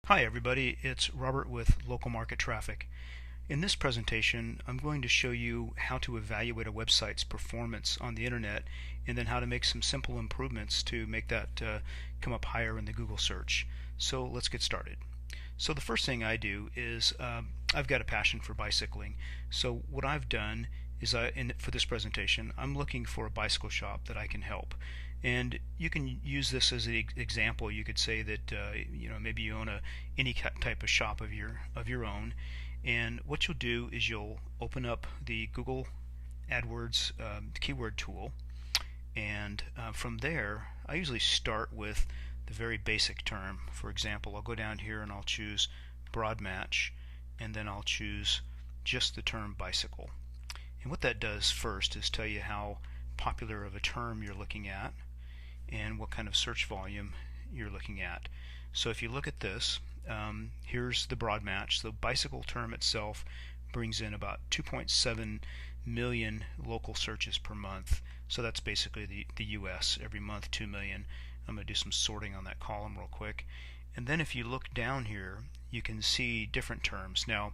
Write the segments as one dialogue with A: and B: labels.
A: Hi everybody, it's Robert with Local Market Traffic. In this presentation, I'm going to show you how to evaluate a website's performance on the internet and then how to make some simple improvements to make that come up higher in the Google search. So let's get started. So the first thing I do is I've got a passion for bicycling. So what I've done is for this presentation, I'm looking for a bicycle shop that I can help. And you can use this as an example. You could say that maybe you own any type of shop of your own, and what you'll do is you'll open up the Google AdWords keyword tool, and from there I usually start with the very basic term. For example, I'll go down here and I'll choose broad match, and then I'll choose just the term bicycle. And what that does first is tell you how popular of a term you're looking at and what kind of search volume you're looking at. So if you look at this, here's the broad match. The bicycle term itself brings in about 2.7 million local searches per month. So that's basically the US, every month 2 million. I'm going to do some sorting on that column real quick. And then if you look down here, you can see different terms. Now,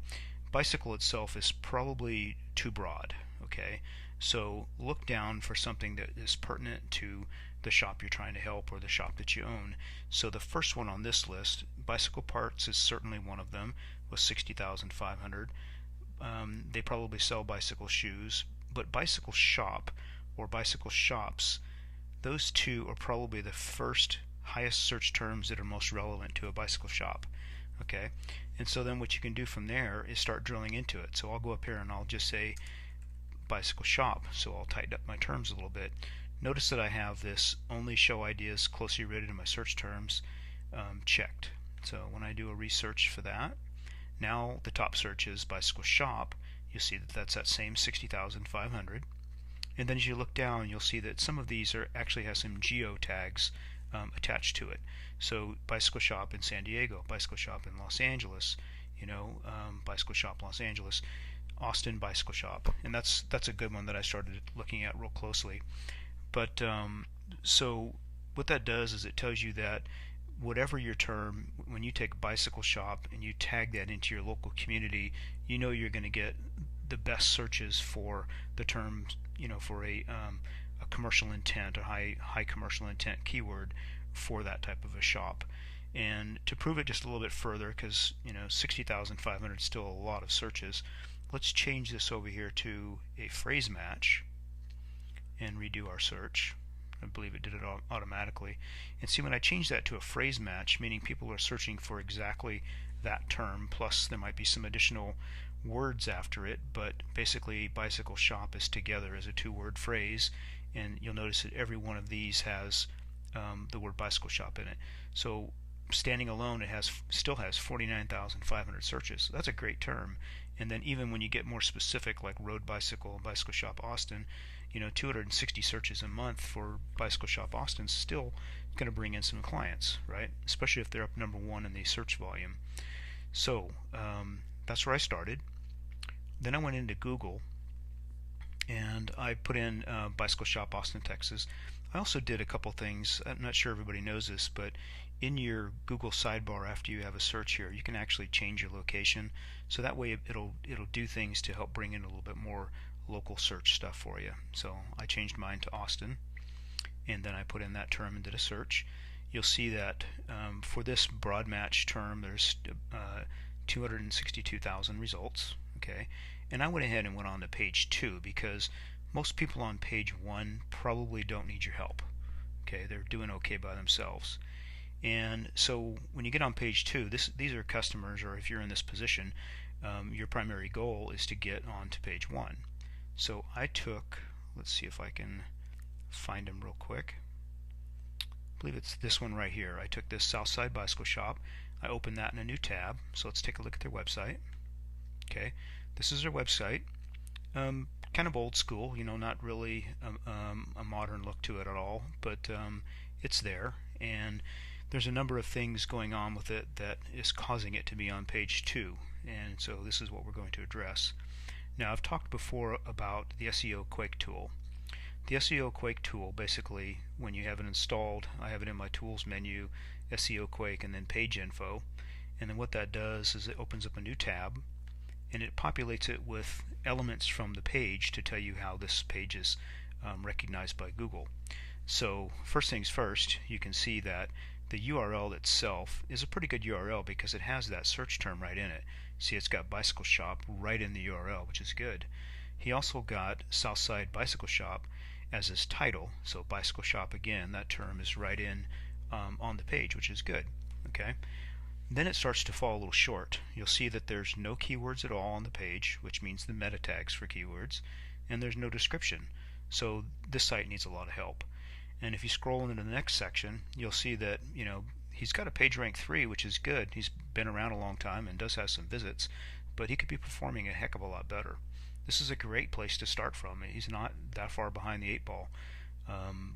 A: bicycle itself is probably too broad, okay? So look down for something that is pertinent to the shop you're trying to help or the shop that you own. So the first one on this list, bicycle parts, is certainly one of them with 60,500. They probably sell bicycle shoes, but bicycle shop or bicycle shops, those two are probably the first highest search terms that are most relevant to a bicycle shop. Okay, and so then what you can do from there is start drilling into it. So I'll go up here and I'll just say bicycle shop. So I'll tighten up my terms a little bit. Notice that I have this only show ideas closely related to my search terms checked. So when I do a research for that, now the top search is bicycle shop. You'll see that that's that same 60,500. And then as you look down, you'll see that some of these actually have some geo tags attached to it. So bicycle shop in San Diego, bicycle shop in Los Angeles, bicycle shop Los Angeles, Austin bicycle shop, and that's a good one that I started looking at real closely. But so what that does is it tells you that whatever your term, when you take bicycle shop and you tag that into your local community, you know you're going to get the best searches for the terms, for a commercial intent, a high commercial intent keyword for that type of a shop. And to prove it just a little bit further, because 60,500 is still a lot of searches, let's change this over here to a phrase match and redo our search. I believe it did it automatically. And see, when I change that to a phrase match, meaning people are searching for exactly that term, plus there might be some additional words after it, but basically bicycle shop is together as a two-word phrase, and you'll notice that every one of these has the word bicycle shop in it. So standing alone, it still has 49,500 searches. So that's a great term. And then even when you get more specific, like road bicycle, bicycle shop Austin, 260 searches a month for bicycle shop Austin is still going to bring in some clients, right? Especially if they're up number one in the search volume. So that's where I started. Then I went into Google and I put in bicycle shop Austin, Texas. I also did a couple things. I'm not sure everybody knows this, but in your Google sidebar after you have a search here, you can actually change your location. So that way it'll do things to help bring in a little bit more local search stuff for you. So I changed mine to Austin, and then I put in that term and did a search. You'll see that for this broad match term, there's 262,000 results. Okay, and I went ahead and went on to page 2 because most people on page 1 probably don't need your help. Okay, they're doing okay by themselves. And so when you get on page 2, these are customers, or if you're in this position, your primary goal is to get on to page 1. So I took, let's see if I can find them real quick. I believe it's this one right here. I took this Southside Bicycle Shop. I opened that in a new tab. So let's take a look at their website. Okay, this is their website. Kind of old school, not really a modern look to it at all, but it's there, and there's a number of things going on with it that is causing it to be on page 2, and so this is what we're going to address. Now, I've talked before about the SEO Quake tool. The SEO Quake tool, basically, when you have it installed, I have it in my tools menu, SEO Quake, and then page info. And then what that does is it opens up a new tab and it populates it with elements from the page to tell you how this page is recognized by Google. So first things first, you can see that the URL itself is a pretty good URL because it has that search term right in it. See, it's got bicycle shop right in the URL, which is good. He also got Southside Bicycle Shop as his title, so bicycle shop again, that term is right in on the page, which is good. Okay. Then it starts to fall a little short. You'll see that there's no keywords at all on the page, which means the meta tags for keywords, and there's no description. So this site needs a lot of help. And if you scroll into the next section, you'll see that he's got a page rank 3, which is good. He's been around a long time and does have some visits, but he could be performing a heck of a lot better. This is a great place to start from. He's not that far behind the 8 ball.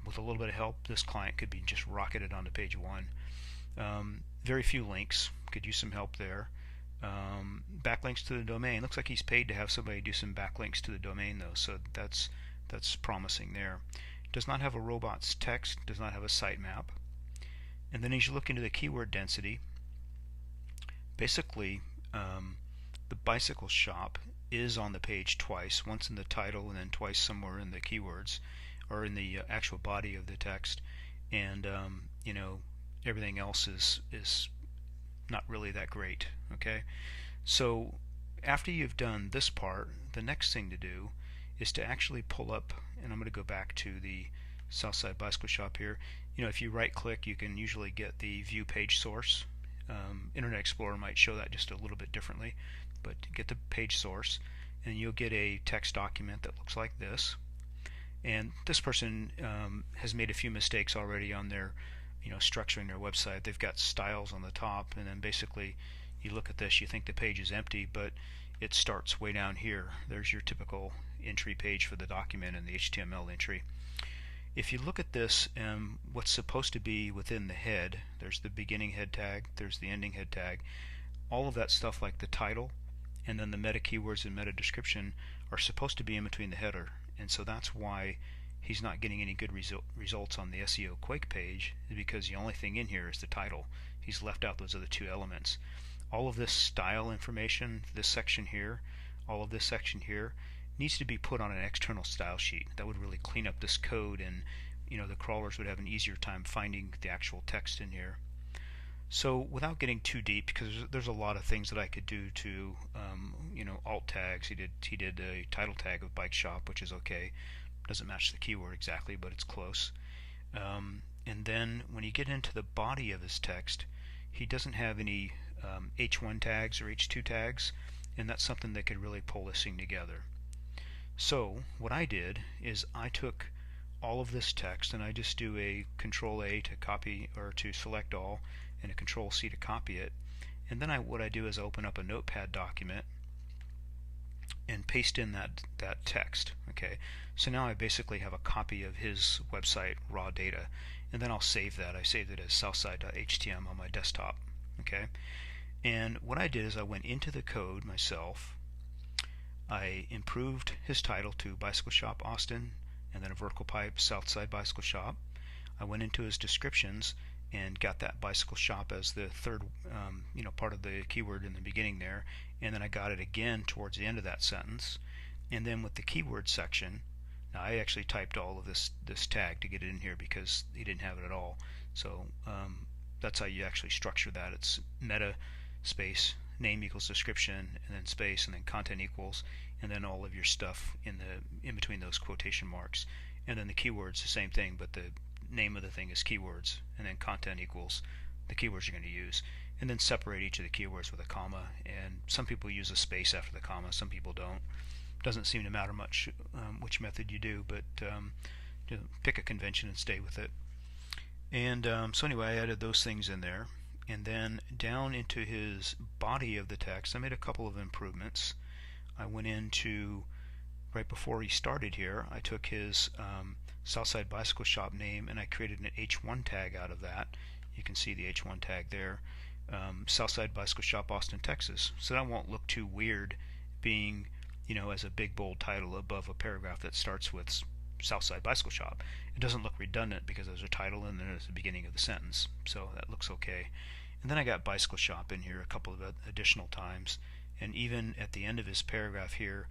A: With a little bit of help, this client could be just rocketed onto page 1. Very few links. Could use some help there. Backlinks to the domain. Looks like he's paid to have somebody do some backlinks to the domain though, so that's promising there. Does not have a robots text, does not have a sitemap. And then as you look into the keyword density, basically the bicycle shop is on the page twice, once in the title and then twice somewhere in the keywords or in the actual body of the text, and everything else is not really that great. Okay, so after you've done this part, the next thing to do is to actually pull up, and I'm going to go back to the Southside Bicycle Shop here. If you right click, you can usually get the view page source. Internet Explorer might show that just a little bit differently, but get the page source and you'll get a text document that looks like this. And this person has made a few mistakes already on their structuring their website. They've got styles on the top, and then basically you look at this, you think the page is empty, but it starts way down here. There's your typical entry page for the document and the HTML entry. If you look at this, what's supposed to be within the head, there's the beginning head tag, there's the ending head tag, all of that stuff like the title and then the meta keywords and meta description are supposed to be in between the header, and so that's why he's not getting any good results on the SEO Quake page, because the only thing in here is the title. He's left out those other two elements. All of this style information, this section here, all of this section here, needs to be put on an external style sheet. That would really clean up this code, and the crawlers would have an easier time finding the actual text in here. So without getting too deep, because there's a lot of things that I could do to alt tags. He did a title tag of bike shop, which is okay. Doesn't match the keyword exactly, but it's close. And then when you get into the body of his text, he doesn't have any H1 tags or H2 tags, and that's something that could really pull this thing together. So what I did is I took all of this text and I just do a Control A to copy or to select all and a Control C to copy it, and then what I do is open up a notepad document and paste in that text. Okay, so now I basically have a copy of his website raw data, and then I'll save that. I saved it as southside.html on my desktop. Okay, and what I did is I went into the code myself. I improved his title to Bicycle Shop Austin and then a vertical pipe Southside Bicycle Shop. I went into his descriptions and got that bicycle shop as the third part of the keyword in the beginning there, and then I got it again towards the end of that sentence. And then with the keyword section, now I actually typed all of this tag to get it in here because he didn't have it at all. So that's how you actually structure that. It's meta space name equals description and then space and then content equals, and then all of your stuff in between those quotation marks. And then the keywords the same thing, but the name of the thing is keywords, and then content equals the keywords you're going to use, and then separate each of the keywords with a comma. And some people use a space after the comma, some people don't. Doesn't seem to matter much which method you do, but pick a convention and stay with it. And so anyway, I added those things in there, and then down into his body of the text I made a couple of improvements. I went into, right before he started here, I took his Southside Bicycle Shop name and I created an H1 tag out of that. You can see the H1 tag there, Southside Bicycle Shop Austin, Texas. So that won't look too weird being as a big bold title above a paragraph that starts with Southside Bicycle Shop. It doesn't look redundant because there's a title and then there's the beginning of the sentence, so that looks okay. And then I got bicycle shop in here a couple of additional times, and even at the end of his paragraph here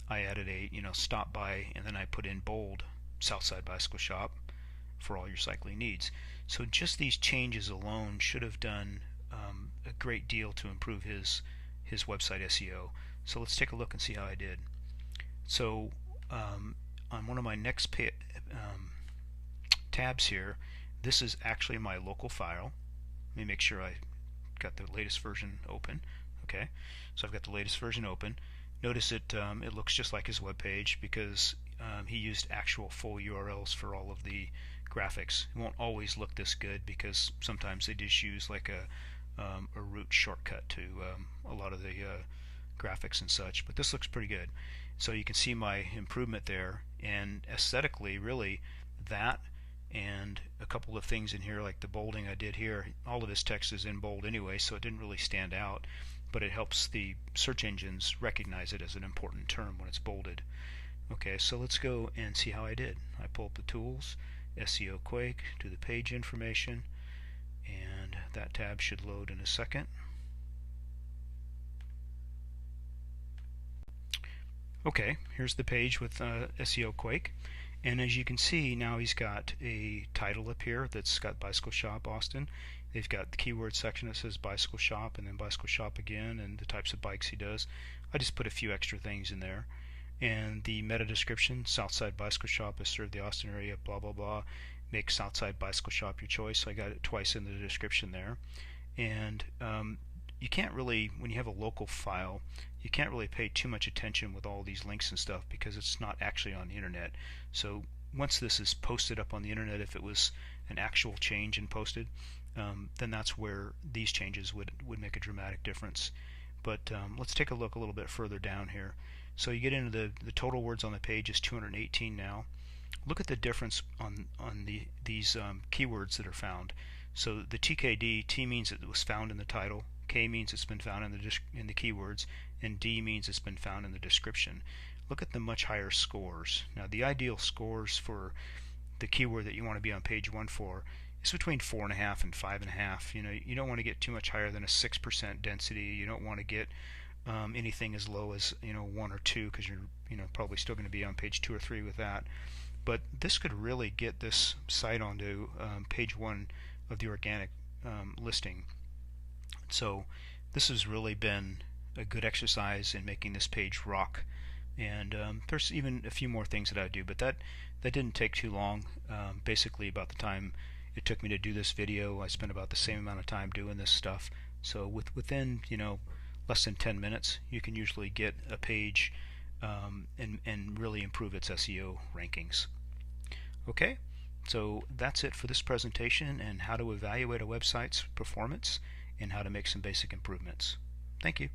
A: I added a stop by, and then I put in bold Southside Bicycle Shop for all your cycling needs. So just these changes alone should have done a great deal to improve his website SEO. So let's take a look and see how I did. So on one of my next tabs here, this is actually my local file. Let me make sure I got the latest version open. Okay, so I've got the latest version open. Notice it looks just like his web page because he used actual full URLs for all of the graphics. It won't always look this good because sometimes they just use like a root shortcut to a lot of the graphics and such, but this looks pretty good. So you can see my improvement there, and aesthetically really that and a couple of things in here like the bolding I did here, all of this text is in bold anyway, so it didn't really stand out, but it helps the search engines recognize it as an important term when it's bolded. Okay, so let's go and see how I did. I pull up the tools, SEO Quake, do the page information, and that tab should load in a second. Okay, here's the page with SEO Quake, and as you can see now he's got a title up here that's got Bicycle Shop Austin. They've got the keyword section that says Bicycle Shop and then Bicycle Shop again and the types of bikes he does. I just put a few extra things in there. And the meta description, Southside Bicycle Shop has served the Austin area, blah blah blah, make Southside Bicycle Shop your choice. So I got it twice in the description there. And you can't really, when you have a local file, you can't really pay too much attention with all these links and stuff because it's not actually on the internet. So once this is posted up on the internet, if it was an actual change and posted, then that's where these changes would make a dramatic difference. But let's take a look a little bit further down here. So you get into the total words on the page is 218 now. Look at the difference on these keywords that are found. So the TKD, T means it was found in the title, K means it's been found in the keywords, and D means it's been found in the description. Look at the much higher scores. Now the ideal scores for the keyword that you want to be on page 1 for is between 4.5 and 5.5. You don't want to get too much higher than a 6% density. You don't want to get anything as low as 1 or 2 because you're probably still going to be on page 2 or 3 with that. But this could really get this site onto page 1 of the organic listing. So this has really been a good exercise in making this page rock. And there's even a few more things that I do, but that didn't take too long. Basically about the time it took me to do this video, I spent about the same amount of time doing this stuff. So within less than 10 minutes you can usually get a page and really improve its SEO rankings. Okay, so that's it for this presentation and how to evaluate a website's performance and how to make some basic improvements. Thank you.